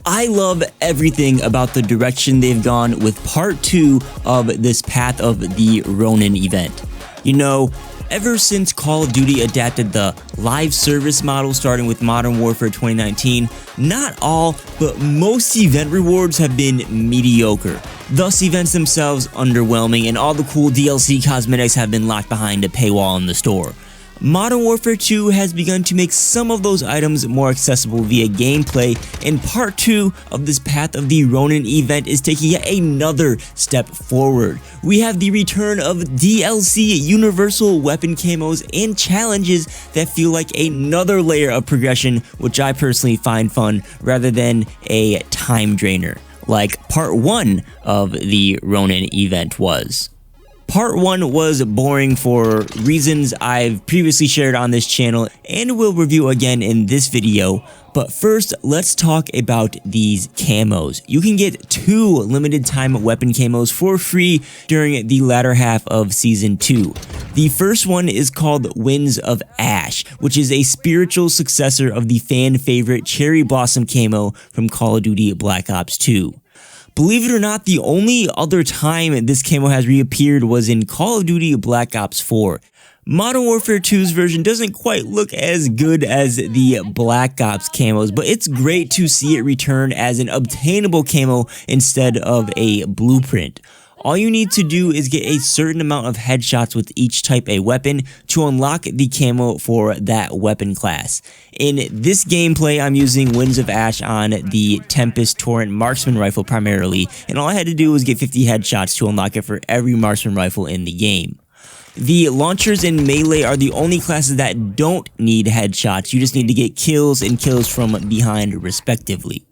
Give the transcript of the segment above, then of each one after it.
I love everything about the direction they've gone with part 2 of this Path of the Ronin event. You know, ever since Call of Duty adapted the live service model starting with Modern Warfare 2019, not all, but most event rewards have been mediocre. Thus, events themselves underwhelming, and all the cool DLC cosmetics have been locked behind a paywall in the store. Modern Warfare 2 has begun to make some of those items more accessible via gameplay, and part 2 of this Path of the Ronin event is taking yet another step forward. We have the return of DLC universal weapon camos and challenges that feel like another layer of progression, which I personally find fun rather than a time drainer, like part 1 of the Ronin event was. Part 1 was boring for reasons I've previously shared on this channel and will review again in this video, but first let's talk about these camos. You can get 2 limited time weapon camos for free during the latter half of Season 2. The first one is called Winds of Ash, which is a spiritual successor of the fan favorite Cherry Blossom camo from Call of Duty Black Ops 2. Believe it or not, the only other time this camo has reappeared was in Call of Duty Black Ops 4. Modern Warfare 2's version doesn't quite look as good as the Black Ops camos, but it's great to see it return as an obtainable camo instead of a blueprint. All you need to do is get a certain amount of headshots with each type A weapon to unlock the camo for that weapon class. In this gameplay, I'm using Winds of Ash on the Tempest Torrent Marksman Rifle primarily, and all I had to do was get 50 headshots to unlock it for every Marksman Rifle in the game. The launchers and melee are the only classes that don't need headshots. You just need to get kills and kills from behind respectively.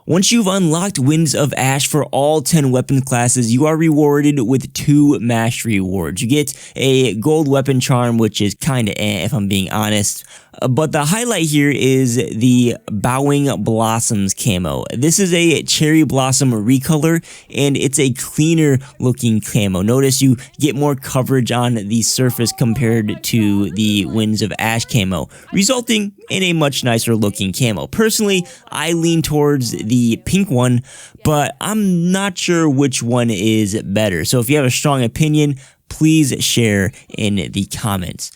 Once you've unlocked Winds of Ash for all 10 weapon classes, you are rewarded with 2 mastery rewards. You get a gold weapon charm, which is kinda if I'm being honest. But the highlight here is the Bowing Blossoms camo. This is a Cherry Blossom recolor, and it's a cleaner looking camo. Notice you get more coverage on the surface compared to the Winds of Ash camo, resulting in a much nicer looking camo. Personally, I lean towards the pink one, but I'm not sure which one is better. So if you have a strong opinion, please share in the comments.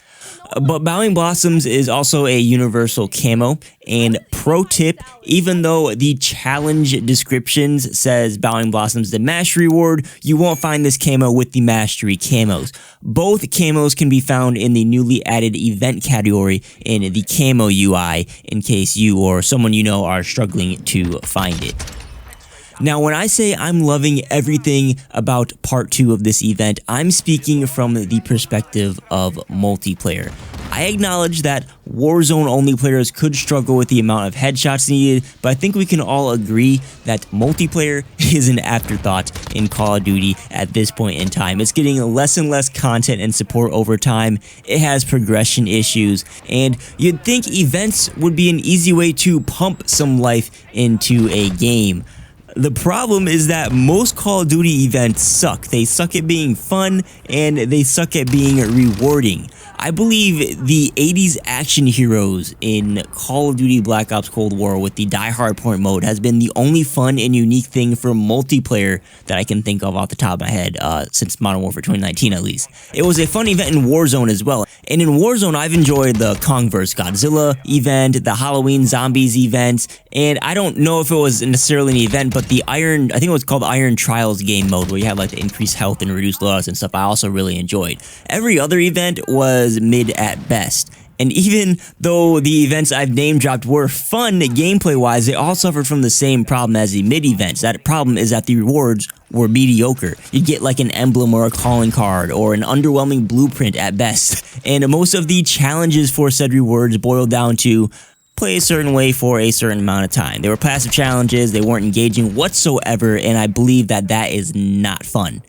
But Bowing Blossoms is also a universal camo, and pro tip, even though the challenge descriptions says Bowing Blossoms the mastery reward, you won't find this camo with the mastery camos. Both camos can be found in the newly added event category in the camo UI in case you or someone you know are struggling to find it. Now, when I say I'm loving everything about part 2 of this event, I'm speaking from the perspective of multiplayer. I acknowledge that Warzone only players could struggle with the amount of headshots needed, but I think we can all agree that multiplayer is an afterthought in Call of Duty at this point in time. It's getting less and less content and support over time. It has progression issues, and you'd think events would be an easy way to pump some life into a game. The problem is that most Call of Duty events suck. They suck at being fun, and they suck at being rewarding. I believe the 80s action heroes in Call of Duty Black Ops Cold War with the Die Hardpoint mode has been the only fun and unique thing for multiplayer that I can think of off the top of my head since Modern Warfare 2019 at least. It was a fun event in Warzone as well, and in Warzone I've enjoyed the Kong vs. Godzilla event, the Halloween Zombies event, and I don't know if it was necessarily an event, but the I think it was called Iron Trials game mode where you had like the increased health and reduced loadouts and stuff I also really enjoyed. Every other event was mid at best. And even though the events I've name dropped were fun gameplay wise, they all suffered from the same problem as the mid events. That problem is that the rewards were mediocre. You'd get like an emblem or a calling card or an underwhelming blueprint at best. And most of the challenges for said rewards boiled down to play a certain way for a certain amount of time. They were passive challenges, they weren't engaging whatsoever, and I believe that that is not fun.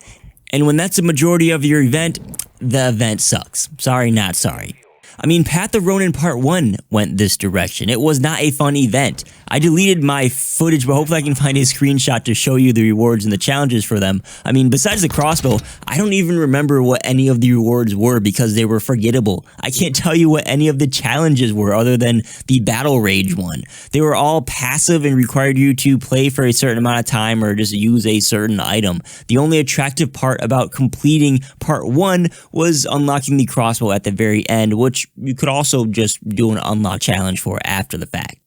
And when that's the majority of your event, the event sucks. Sorry, not sorry. I mean, Path of Ronin Part 1 went this direction. It was not a fun event. I deleted my footage, but hopefully I can find a screenshot to show you the rewards and the challenges for them. I mean, besides the crossbow, I don't even remember what any of the rewards were because they were forgettable. I can't tell you what any of the challenges were other than the Battle Rage one. They were all passive and required you to play for a certain amount of time or just use a certain item. The only attractive part about completing Part 1 was unlocking the crossbow at the very end, which you could also just do an unlock challenge for after the fact.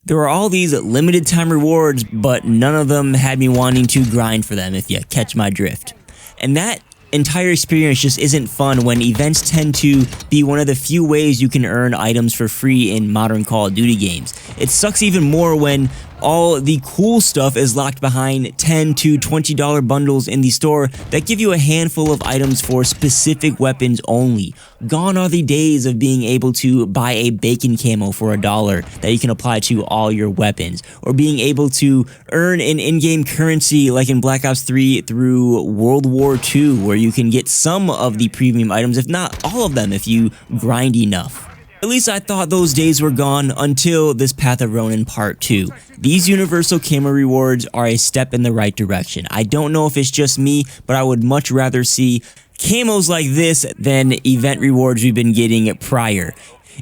There were all these limited time rewards, but none of them had me wanting to grind for them, if you catch my drift. And that entire experience just isn't fun when events tend to be one of the few ways you can earn items for free in modern Call of Duty games. It sucks even more when all the cool stuff is locked behind $10 to $20 bundles in the store that give you a handful of items for specific weapons only. Gone are the days of being able to buy a bacon camo for $1 that you can apply to all your weapons, or being able to earn an in-game currency like in Black Ops 3 through World War II, where you can get some of the premium items, if not all of them, if you grind enough. At least I thought those days were gone until this Path of Ronin Part 2. These universal camo rewards are a step in the right direction. I don't know if it's just me, but I would much rather see camos like this than event rewards we've been getting prior.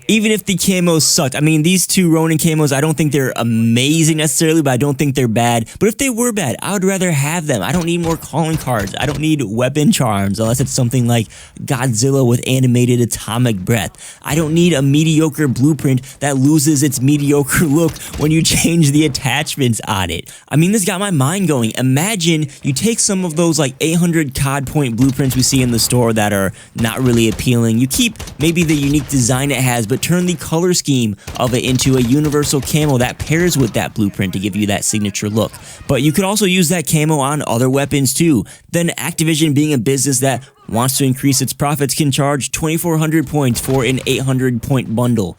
Even if the camos sucked. I mean, these two Ronin camos, I don't think they're amazing necessarily, but I don't think they're bad. But if they were bad, I would rather have them. I don't need more calling cards. I don't need weapon charms, unless it's something like Godzilla with animated atomic breath. I don't need a mediocre blueprint that loses its mediocre look when you change the attachments on it. I mean, this got my mind going. Imagine you take some of those like 800 COD point blueprints we see in the store that are not really appealing. You keep maybe the unique design it has, but turn the color scheme of it into a universal camo that pairs with that blueprint to give you that signature look. But you could also use that camo on other weapons too. Then Activision, being a business that wants to increase its profits, can charge 2,400 points for an 800 point bundle.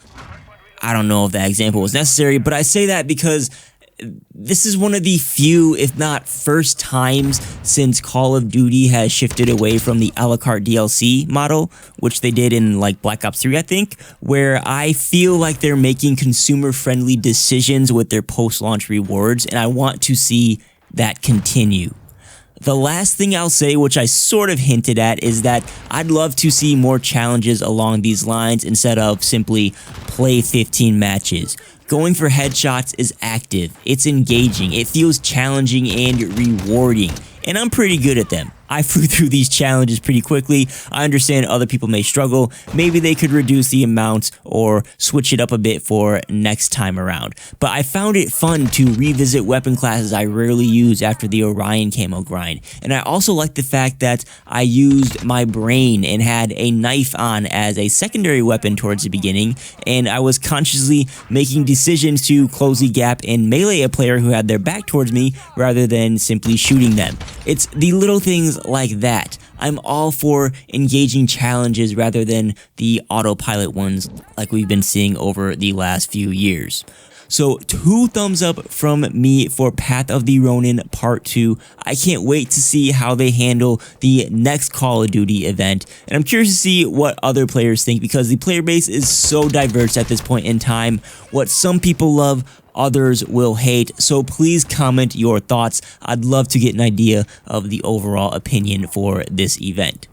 I don't know if that example was necessary, but I say that because this is one of the few, if not first times, since Call of Duty has shifted away from the a la carte DLC model, which they did in like Black Ops 3, I think, where I feel like they're making consumer-friendly decisions with their post-launch rewards, and I want to see that continue. The last thing I'll say, which I sort of hinted at, is that I'd love to see more challenges along these lines instead of simply play 15 matches. Going for headshots is active, it's engaging, it feels challenging and rewarding, and I'm pretty good at them. I flew through these challenges pretty quickly. I understand other people may struggle. Maybe they could reduce the amounts or switch it up a bit for next time around. But I found it fun to revisit weapon classes I rarely use after the Orion camo grind. And I also like the fact that I used my brain and had a knife on as a secondary weapon towards the beginning, and I was consciously making decisions to close the gap and melee a player who had their back towards me rather than simply shooting them. It's the little things like that. I'm all for engaging challenges rather than the autopilot ones like we've been seeing over the last few years. So 2 thumbs up from me for Path of the Ronin Part 2. I can't wait to see how they handle the next Call of Duty event, and I'm curious to see what other players think because the player base is so diverse at this point in time. What some people love, others will hate, so please comment your thoughts. I'd love to get an idea of the overall opinion for this event.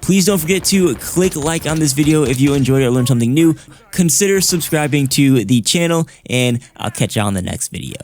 Please don't forget to click like on this video if you enjoyed it or learned something new. Consider subscribing to the channel, and I'll catch you on the next video.